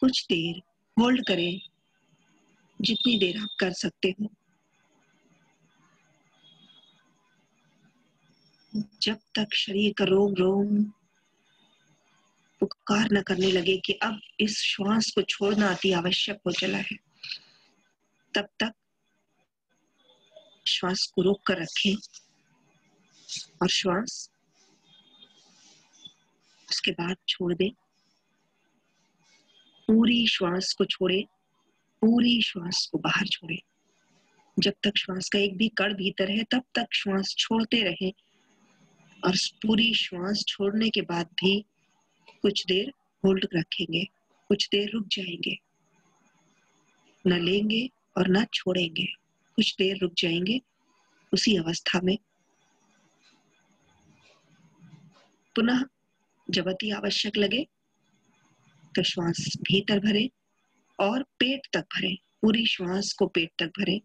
कुछ देर होल्ड करें, जितनी देर आप कर सकते हो। जब तक शरीर का रोम रोम पुकार न करने लगे कि अब इस श्वास को छोड़ना अति आवश्यक हो चला है, तब तक श्वास को रोक कर रखें और श्वास उसके बाद छोड़ दें। पूरी श्वास को छोड़े, पूरी श्वास को बाहर छोड़े। जब तक श्वास का एक भी कण भीतर है तब तक श्वास छोड़ते रहें और पूरी श्वास छोड़ने के बाद भी कुछ देर होल्ड रखेंगे, कुछ देर रुक जाएंगे, न लेंगे और न छोड़ेंगे। कुछ देर रुक जाएंगे उसी अवस्था में। पुनः जब अति आवश्यक लगे तो श्वास भीतर भरे और पेट तक भरे, पूरी श्वास को पेट तक भरे।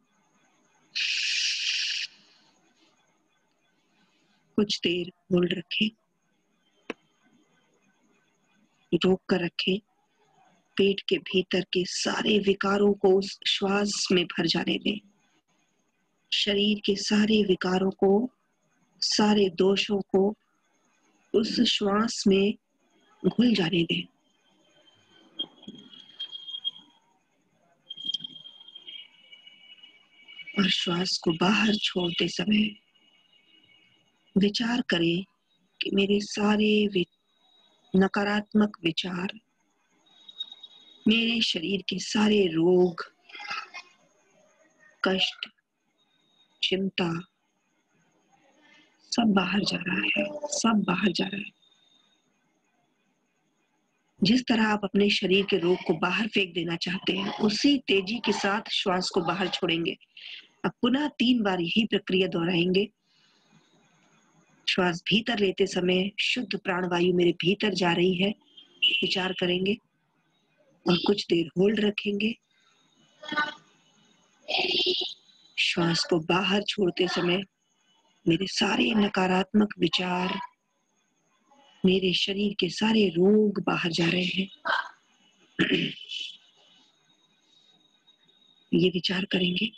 कुछ देर होल्ड रखें, रोक कर रखें। पेट के भीतर के सारे विकारों को उस श्वास में भर जाने दें। शरीर के सारे विकारों को, सारे दोषों को उस श्वास में घुल जाने दें। और श्वास को बाहर छोड़ते समय विचार करें कि मेरे सारे नकारात्मक विचार, मेरे शरीर के सारे रोग, कष्ट, चिंता सब बाहर जा रहा है, सब बाहर जा रहा है। जिस तरह आप अपने शरीर के रोग को बाहर फेंक देना चाहते हैं, उसी तेजी के साथ श्वास को बाहर छोड़ेंगे। अब पुनः 3 बार यही प्रक्रिया दोहराएंगे। श्वास भीतर लेते समय शुद्ध प्राणवायु मेरे भीतर जा रही है, विचार करेंगे और कुछ देर होल्ड रखेंगे। श्वास को बाहर छोड़ते समय मेरे सारे नकारात्मक विचार, मेरे शरीर के सारे रोग बाहर जा रहे हैं। ये विचार करेंगे।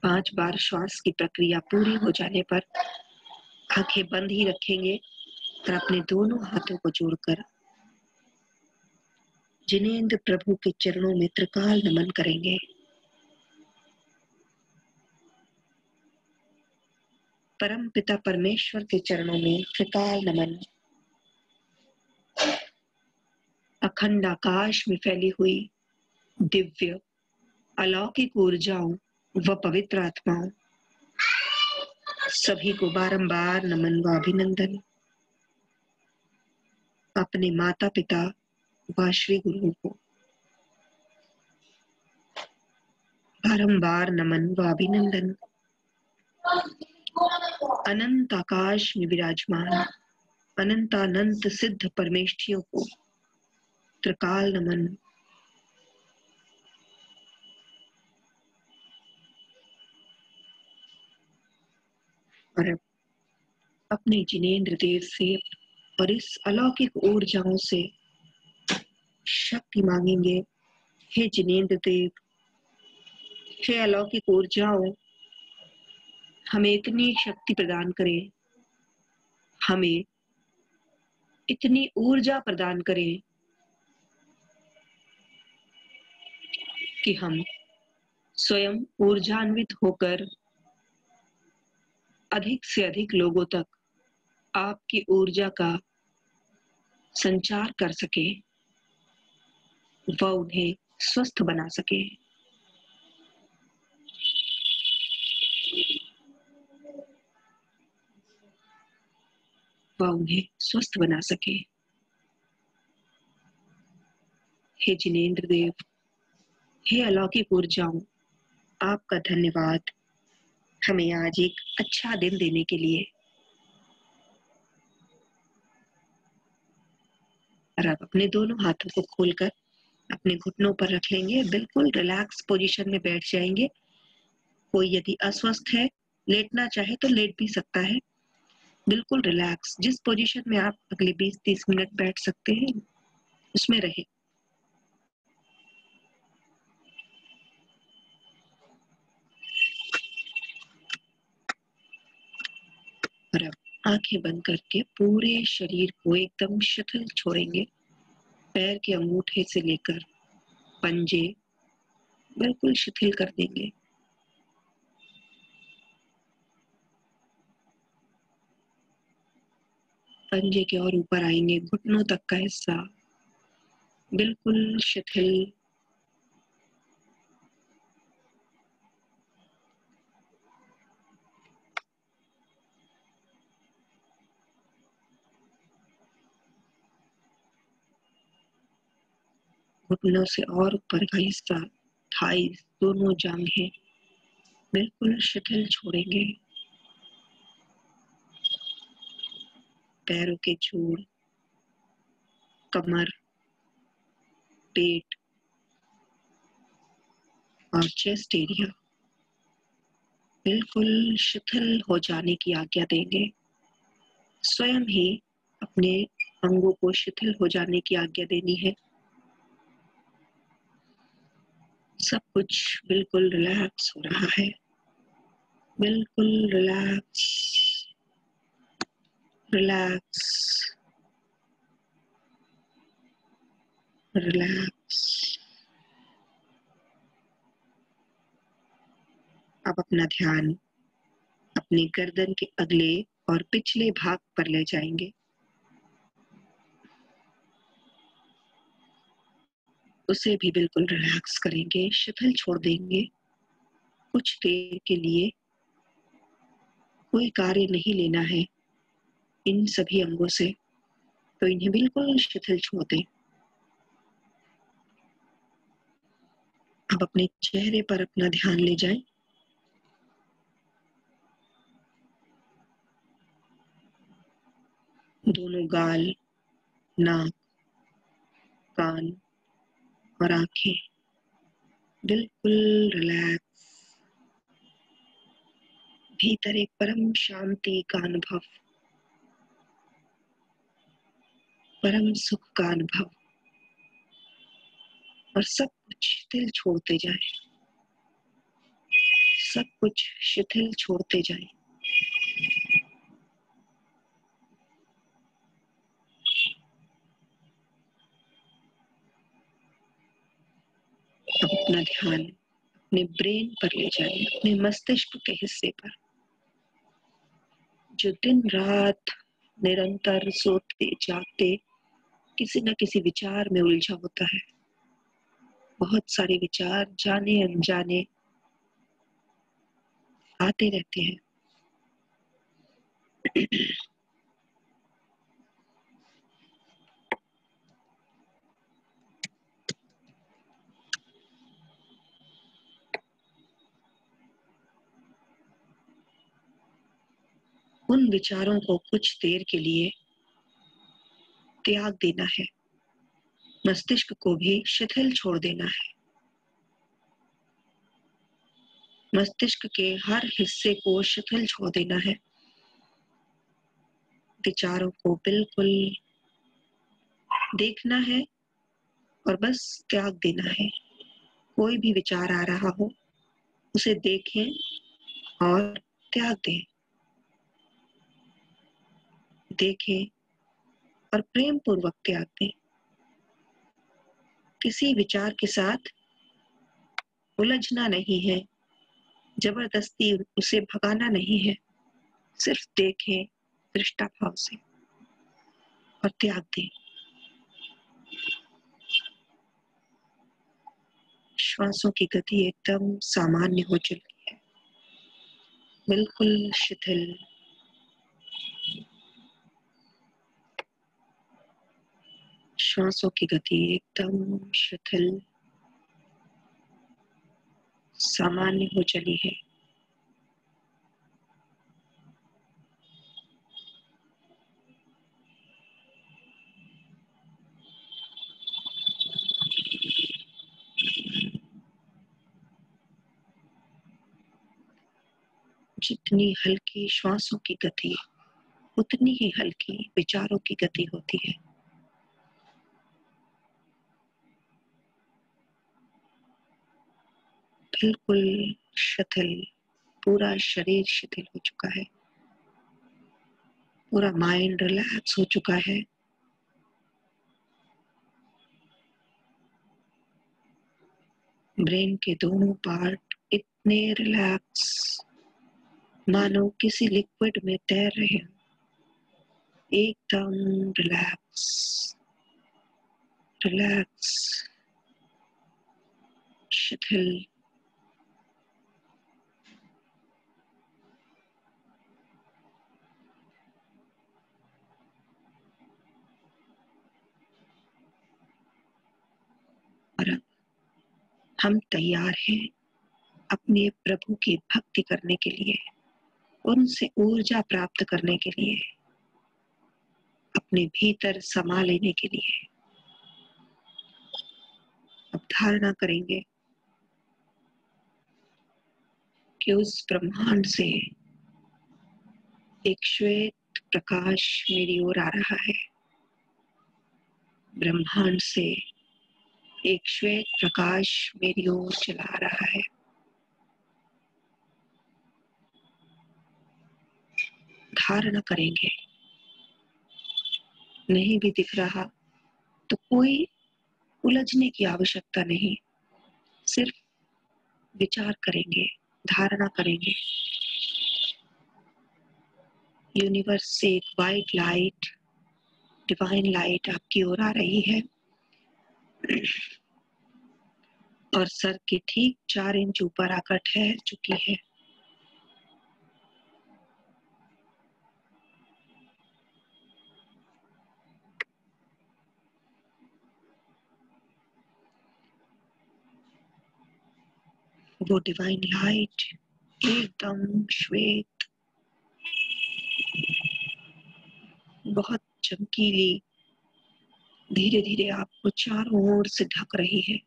पांच बार श्वास की प्रक्रिया पूरी हो जाने पर आंखें बंद ही रखेंगे और अपने दोनों हाथों को जोड़कर जिनेंद्र प्रभु के चरणों में त्रिकाल नमन करेंगे। परम पिता परमेश्वर के चरणों में त्रिकाल नमन। अखंड आकाश में फैली हुई दिव्य अलौकिक ऊर्जाओं व पवित्र आत्माओं सभी को बारंबार नमन व अभिनंदन। अपने माता पिता व श्री गुरु को बारंबार नमन व अभिनंदन। अनंत आकाश में विराजमान अनंतानंत सिद्ध परमेष्ठियों को त्रिकाल नमन। और अपने जिनेंद्र देव से और इस अलौकिक ऊर्जाओं से शक्ति मांगेंगे। हे जिनेंद्र देव, हे अलौकिक ऊर्जाओं, हमें इतनी शक्ति प्रदान करें, हमें इतनी ऊर्जा प्रदान करें कि हम स्वयं ऊर्जान्वित होकर अधिक से अधिक लोगों तक आपकी ऊर्जा का संचार कर सके व उन्हें स्वस्थ बना सके। उन्हें स्वस्थ बना सके। हे जिनेंद्र देव, हे अलौकिक ऊर्जाओं, आपका धन्यवाद। हमें आज एक अच्छा दिन देने के लिए। और आप अपने दोनों हाथों को खोलकर अपने घुटनों पर रख लेंगे, बिल्कुल रिलैक्स पोजीशन में बैठ जाएंगे। कोई यदि अस्वस्थ है, लेटना चाहे तो लेट भी सकता है। बिल्कुल रिलैक्स, जिस पोजीशन में आप अगले 20-30 मिनट बैठ सकते हैं उसमें रहे। और अब आंखें बंद करके पूरे शरीर को एकदम शिथिल छोड़ेंगे। पैर के अंगूठे से लेकर पंजे बिल्कुल शिथिल कर देंगे। पंजे के और ऊपर आएंगे, घुटनों तक का हिस्सा बिल्कुल शिथिल। घुटनों से और ऊपर का हिस्सा, थाइस, दोनों जांघें बिल्कुल शिथिल छोड़ेंगे। पैरों के जोड़, कमर, पेट और चेस्ट एरिया बिल्कुल शिथिल हो जाने की आज्ञा देंगे। स्वयं ही अपने अंगों को शिथिल हो जाने की आज्ञा देनी है। सब कुछ बिल्कुल रिलैक्स हो रहा है, बिल्कुल रिलैक्स, रिलैक्स, रिलैक्स। अब अपना ध्यान अपनी गर्दन के अगले और पिछले भाग पर ले जाएंगे। उसे भी बिल्कुल रिलैक्स करेंगे, शिथिल छोड़ देंगे। कुछ देर के लिए कोई कार्य नहीं लेना है इन सभी अंगों से, तो इन्हें बिल्कुल शिथिल छोड़ दें। अब अपने चेहरे पर अपना ध्यान ले जाएं। दोनों गाल, नाक, कान और आंखें बिल्कुल रिलैक्स। भीतर एक परम शांति का अनुभव, परम सुख का अनुभव। और सब कुछ शिथिल छोड़ते जाएं, सब कुछ शिथिल छोड़ते जाएं। अब अपना ध्यान अपने ब्रेन पर ले जाएं, अपने मस्तिष्क के हिस्से पर, जो दिन रात निरंतर सोते जागते किसी न किसी विचार में उलझा होता है। बहुत सारे विचार जाने अनजाने आते रहते हैं। उन विचारों को कुछ देर के लिए त्याग देना है, मस्तिष्क को भी शिथिल छोड़ देना है। मस्तिष्क के हर हिस्से को शिथिल छोड़ देना है। विचारों को बिल्कुल देखना है और बस त्याग देना है। कोई भी विचार आ रहा हो उसे देखें और त्याग दें। देखें और प्रेम पूर्वक त्याग दें। किसी विचार के साथ उलझना नहीं है, जबरदस्ती उसे भगाना नहीं है। सिर्फ देखें दृष्टा भाव से और त्याग दें। श्वासों की गति एकदम सामान्य हो चुकी है, बिल्कुल शिथिल। श्वासों की गति एकदम शिथिल, सामान्य हो चली है। जितनी हल्की श्वासों की गति, उतनी ही हल्की विचारों की गति होती है। बिल्कुल शिथिल, पूरा शरीर शिथिल हो चुका है, पूरा माइंड रिलैक्स हो चुका है। ब्रेन के दोनों पार्ट इतने रिलैक्स, मानो किसी लिक्विड में तैर रहे हैं, एकदम रिलैक्स रिलैक्स, शिथिल। और अब हम तैयार हैं अपने प्रभु की भक्ति करने के लिए, उनसे ऊर्जा प्राप्त करने के लिए, अपने भीतर समा लेने के लिए। अब धारणा करेंगे कि उस ब्रह्मांड से एक श्वेत प्रकाश मेरी ओर आ रहा है। ब्रह्मांड से एक श्वेत प्रकाश मेरी ओर चला रहा है। धारणा करेंगे। नहीं भी दिख रहा तो कोई उलझने की आवश्यकता नहीं, सिर्फ विचार करेंगे, धारणा करेंगे। यूनिवर्स से एक वाइट लाइट, डिवाइन लाइट आपकी ओर आ रही है और सर के ठीक 4 इंच ऊपर आकर ठहर चुकी है। वो डिवाइन लाइट एकदम श्वेत, बहुत चमकीली, धीरे धीरे आपको चारों ओर से ढक रही है।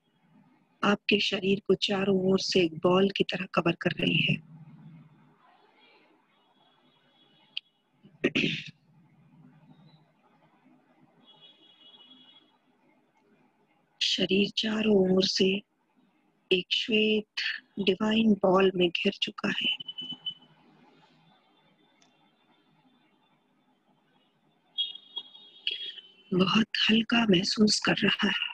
आपके शरीर को चारों ओर से एक बॉल की तरह कवर कर रही है। शरीर चारों ओर से एक श्वेत डिवाइन बॉल में घिर चुका है। बहुत हल्का महसूस कर रहा है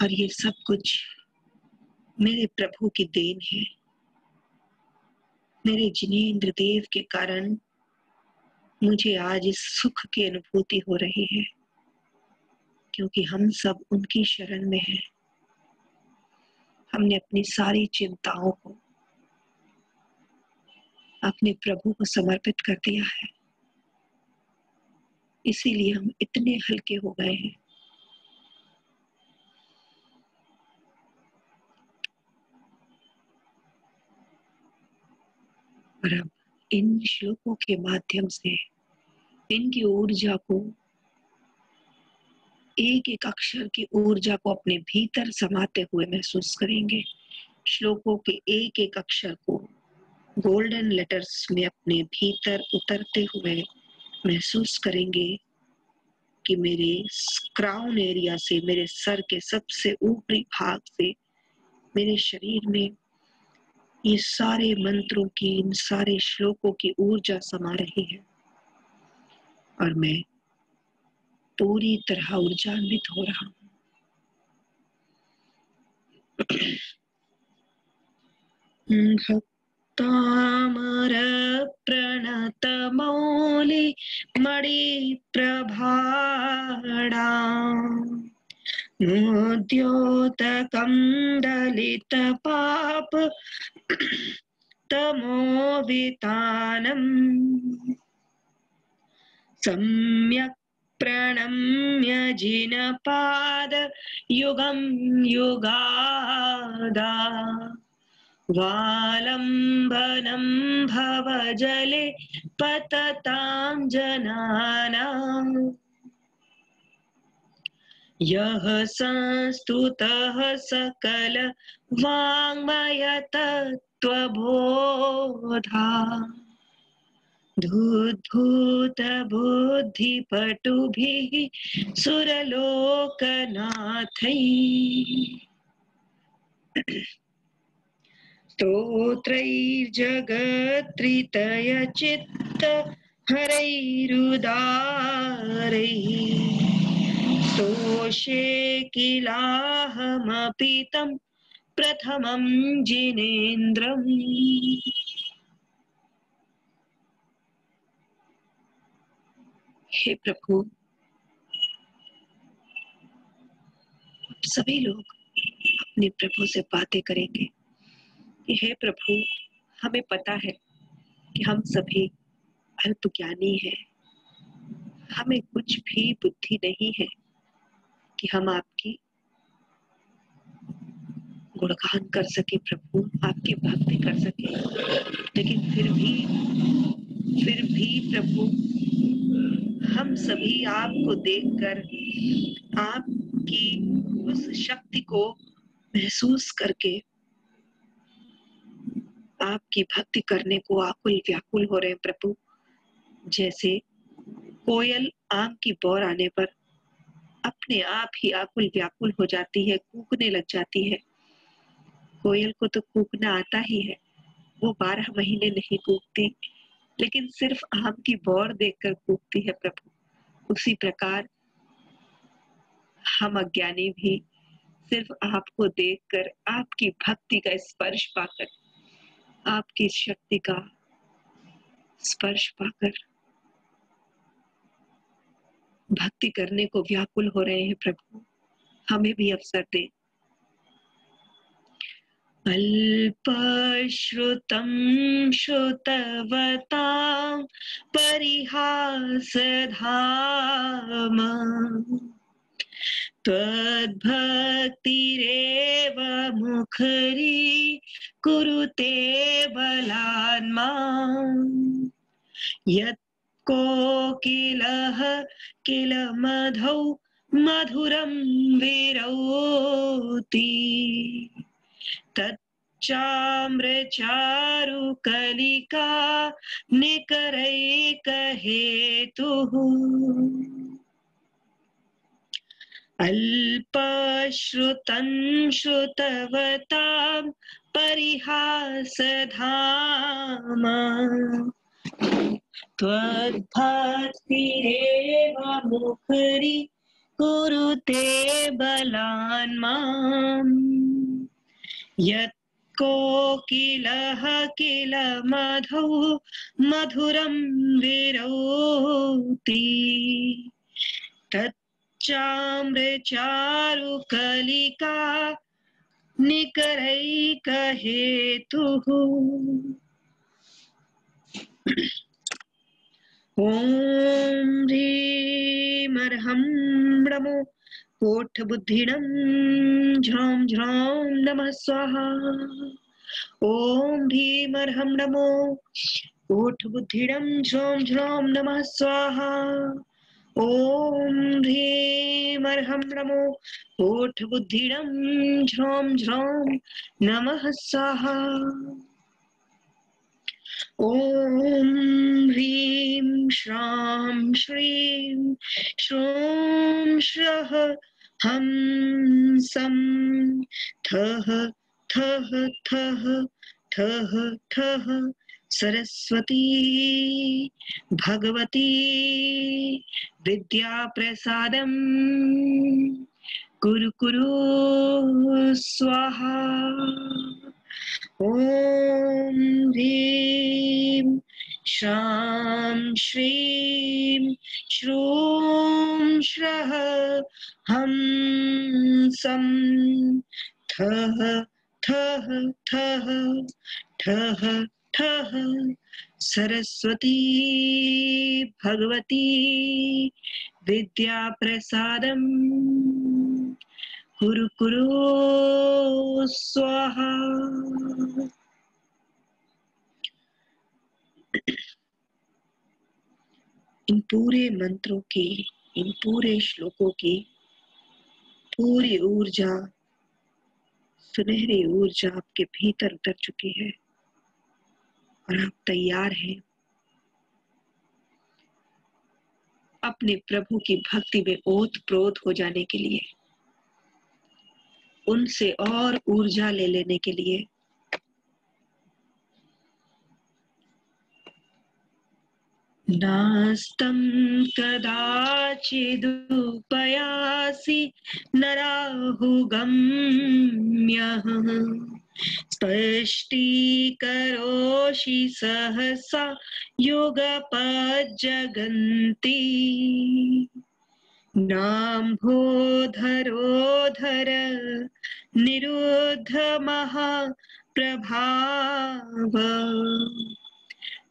और ये सब कुछ मेरे प्रभु की देन है। मेरे जिनेंद्र देव के कारण मुझे आज इस सुख की अनुभूति हो रही है, क्योंकि हम सब उनकी शरण में हैं। हमने अपनी सारी चिंताओं को अपने प्रभु को समर्पित कर दिया है, इसीलिए हम इतने हल्के हो गए हैं। और अब इन श्लोकों के माध्यम से इनकी ऊर्जा को, एक एक अक्षर की ऊर्जा को अपने भीतर समाते हुए महसूस करेंगे। श्लोकों के एक एक अक्षर को गोल्डन लेटर्स में अपने भीतर उतरते हुए महसूस करेंगे कि मेरे क्राउन एरिया से, मेरे सर के सबसे ऊपरी भाग से, मेरे शरीर में ये सारे मंत्रों की, इन सारे श्लोकों की ऊर्जा समा रही है और मैं पूरी तरह ऊर्जान्वित हो रहा हूँ। भक्तामर प्रणत मौलि मणि प्रभाणा मुद्योतकं दलित पाप तमोवितानम् सम्यक् प्रणम्य जिनपाद युगं युगादा वालम्बनं भवजले पततां जनानाम् यः संस्तुतः सकल वाङ्मय त्वबोधा धूत बुद्धिपटुभिः सुरलोकनाथैः स्तोत्रैर्जगत्त्रितयचित्त हरैरुदारैः स्तोषे किलाहमपि तं प्रथमं जिनेन्द्रम्। हे प्रभु, सभी लोग अपने प्रभु से बातें करेंगे कि हे प्रभु, हमें पता है कि हम सभी अल्पज्ञानी हैं, हमें कुछ भी बुद्धि नहीं है कि हम आपकी गुणगान कर सके प्रभु, आपकी भक्ति कर सके। लेकिन फिर भी प्रभु, हम सभी आपको देखकर आपकी उस शक्ति को महसूस करके आपकी भक्ति करने को आकुल व्याकुल हो रहे हैं प्रभु। जैसे कोयल आम की बौर आने पर अपने आप ही आकुल व्याकुल हो जाती है, कूकने लग जाती है। कोयल को तो कूकना आता ही है, वो 12 महीने नहीं कूकती, लेकिन सिर्फ आम की बौर देखकर कूकती है प्रभु। उसी प्रकार हम अज्ञानी भी सिर्फ आपको देखकर, आपकी भक्ति का स्पर्श पाकर, आपकी शक्ति का स्पर्श पाकर भक्ति करने को व्याकुल हो रहे हैं प्रभु। हमें भी अवसर दे। अल्पश्रुतं श्रुतवतां परिहासधाम त्वद्भक्तिरेव मुखरी कुरुते बलान्माम् यत् कोकिलः किल मधौ मधुरं विरौति तच्चाम्रचारुकलिका निकरैकहेतुः अल्पश्रुतं श्रुतवतां परिहासधाम त्वद्भक्तिरेव मुखरी कुरुते बलान्माम् यत् कोकिलः किल मधौ मधुरं विरौति तच्चाम्रचारुकलिका निकरैकहेतुः। ॐ ह्रीमर्हं नमो कोठबुद्धिनं झ्रौं झ्रौं नमः स्वाहा। ॐ भीमर्हं नमो कोठबुद्धिनं झ्रौं झ्रौं नमः स्वाहा। ॐ ह्रीमर्हं नमो कोठबुद्धिनं झ्रौं झ्रौं नमः स्वाहा। ॐ ह्रीं श्रां श्रीं श्रूं श्रः हं सं थः थः थः थः थः सरस्वती भगवती विद्याप्रसादं कुरु कुरु स्वाहा। ॐ ह्रीं श्रां श्रीं श्रूं श्रः हं सं थः थः थः ठः ठः सरस्वती भगवती विद्याप्रसादं कुरु कुरु स्वाहा। इन पूरे मंत्रों की, इन पूरे श्लोकों की पूरी ऊर्जा, सुनहरी ऊर्जा आपके भीतर उतर चुकी है। और आप तैयार हैं अपने प्रभु की भक्ति में ओत-प्रोत हो जाने के लिए, उनसे और ऊर्जा ले लेने के लिए। नास्तं कदाचिदुपयासि नराहुगम्यः स्पष्टीकरोषि सहसा युगपज्जगन्ति नाम्भोधरोधर निरुद्ध महाप्रभाव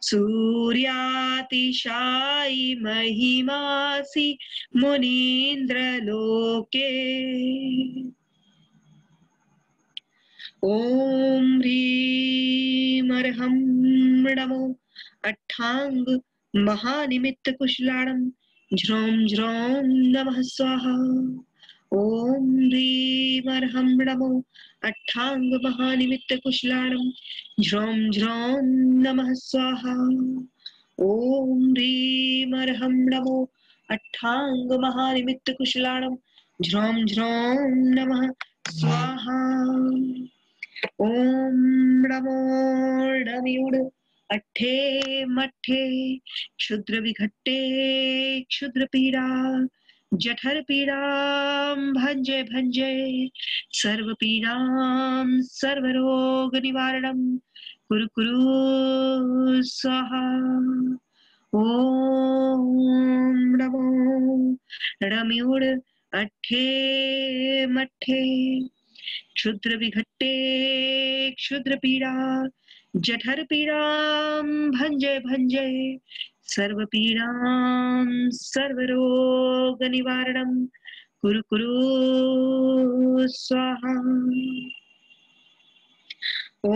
सूर्यातिशायि महिमासि मुनीन्द्रलोके ॐ ह्रीं अर्हं नमो अट्ठांग महानिमित्त कुशलाणं ज्रों ज्रों नमः स्वाहा। ॐ ह्रीं अर्हं नमो अट्ठांग महानिमित्त कुशलाणं ज्रों ज्रों नमः स्वाहा। ॐ ह्रीं अर्हं नमो अट्ठांग महानिमित्त कुशलाणं ज्रों ज्रों नमः स्वाहा। ॐ नमो डमयुड अट्ठे मट्ठे क्षुद्र विघट्टे क्षुद्र पीड़ा जठर पीड़ां भंजे भंजे सर्व पीड़ां सर्व रोग निवारणं कुरु कुरु स्वाहा। ॐ नमो डमयुड अट्ठे मट्ठे क्षुद्र विघट्टे क्षुद्र पीड़ा जठर पीड़ां भंजे भंजे सर्व पीड़ां सर्व रोग निवारणं कुरु कुरु स्वाहा। ॐ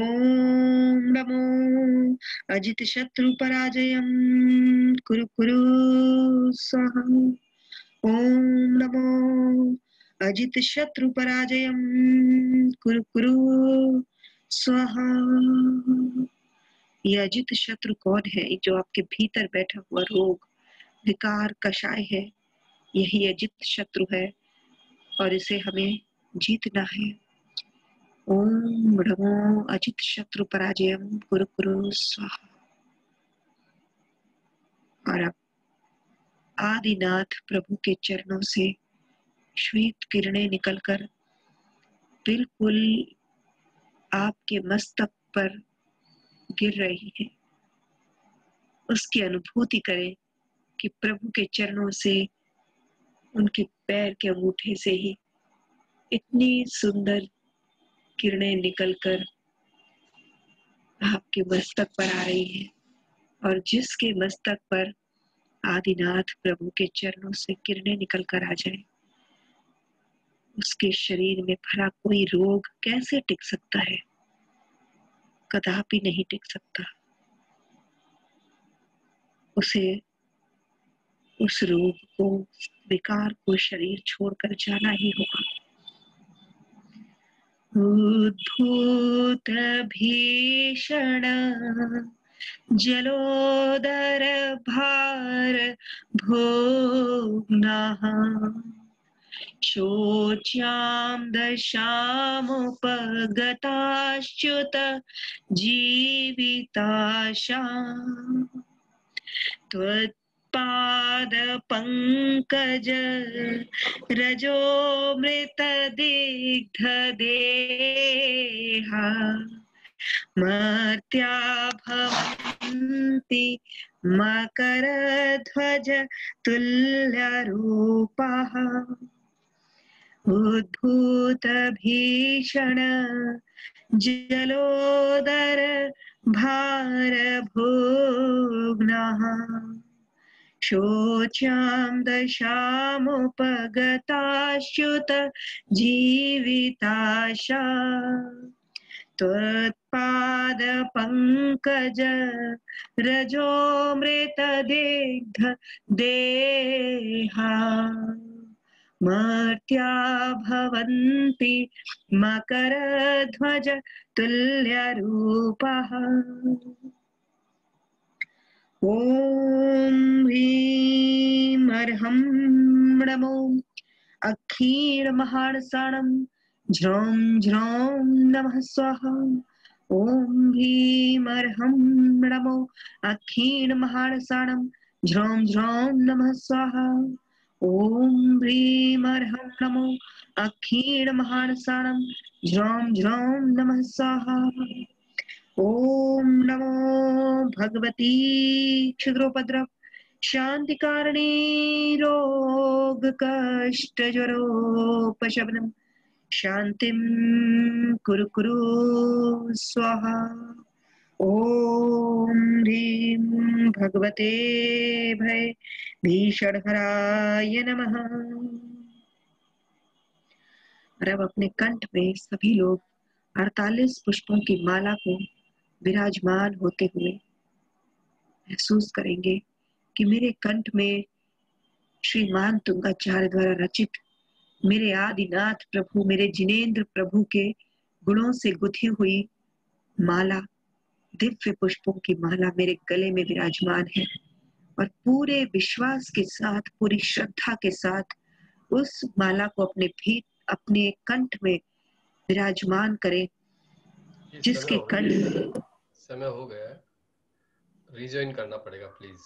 नमो अजित शत्रु पराजयं कुरु कुरु स्वाहा। ॐ नमो अजित शत्रु पराजयं कुरु कुरु स्वाहा। यह अजित शत्रु कौन है? जो आपके भीतर बैठा हुआ रोग विकार कषाय है, यही अजित शत्रु है और इसे हमें जीतना है। ओम नमो अजित शत्रु पराजयम कुरु कुरु स्वाहा। और अब आदिनाथ प्रभु के चरणों से श्वेत किरणें निकलकर बिल्कुल आपके मस्तक पर गिर रही है। उसकी अनुभूति करें कि प्रभु के चरणों से उनके पैर के अंगूठे से ही इतनी सुंदर किरणें निकलकर आपके मस्तक पर आ रही है। और जिसके मस्तक पर आदिनाथ प्रभु के चरणों से किरणें निकलकर आ जाए, उसके शरीर में भला कोई रोग कैसे टिक सकता है? कदापि नहीं टिक सकता। उसे उस रोग को, विकार को शरीर छोड़कर जाना ही होगा। उद्भूत भीषण जलोदर भार भोग्नः शोच्यां दशामुपगताश्च्युत जीविताशा त्वत्पाद पंकज रजो मृतदिग्ध देहा मर्त्या भवन्ति मकरध्वज तुल्यरूपाः उद्भूत भीषण जलोदर भार भोग्नः शोच्यां दशामुपगताश्च्युत जीविताशा त्वत्पाद पंकज रजो मृतदिग्ध देहा मर्त्या भवन्ति मकरध्वज तुल्यरूपाः। ओम ह्रीं अर्हं नमो अक्षीण महारसाणं झ्रौं झ्रौं नमः स्वाहा। ओम ह्रीं अर्हं नमो अक्षीण महारसाणं झ्रौं झ्रौं नमः स्वाहा। ओम ह्रीं अर्हं नमो अक्षीण महारसाणं झ्रौं झ्रौं नमः स्वाहा। ओम नमो भगवती क्षुद्रोपद्रव शांति कारणी रोग कष्ट जरोपशमनम शांतिम कुरु कुरु स्वाहा। ओम ह्रीं भगवते भय भीषणहराय नमः। और अब अपने कंठ में सभी लोग 48 पुष्पों की माला को विराजमान होते हुए महसूस करेंगे कि मेरे कंठ में श्रीमान तुंगाचार्य द्वारा रचित मेरे आदिनाथ प्रभु, मेरे जिनेंद्र प्रभु के गुणों से गुथी हुई माला, दिव्य पुष्पों की माला मेरे गले में विराजमान है। और पूरे विश्वास के साथ, पूरी श्रद्धा के साथ उस माला को अपने कंठ में विराजमान करें, जिसके कंठ समय हो गया है, रिजॉइन करना पड़ेगा प्लीज।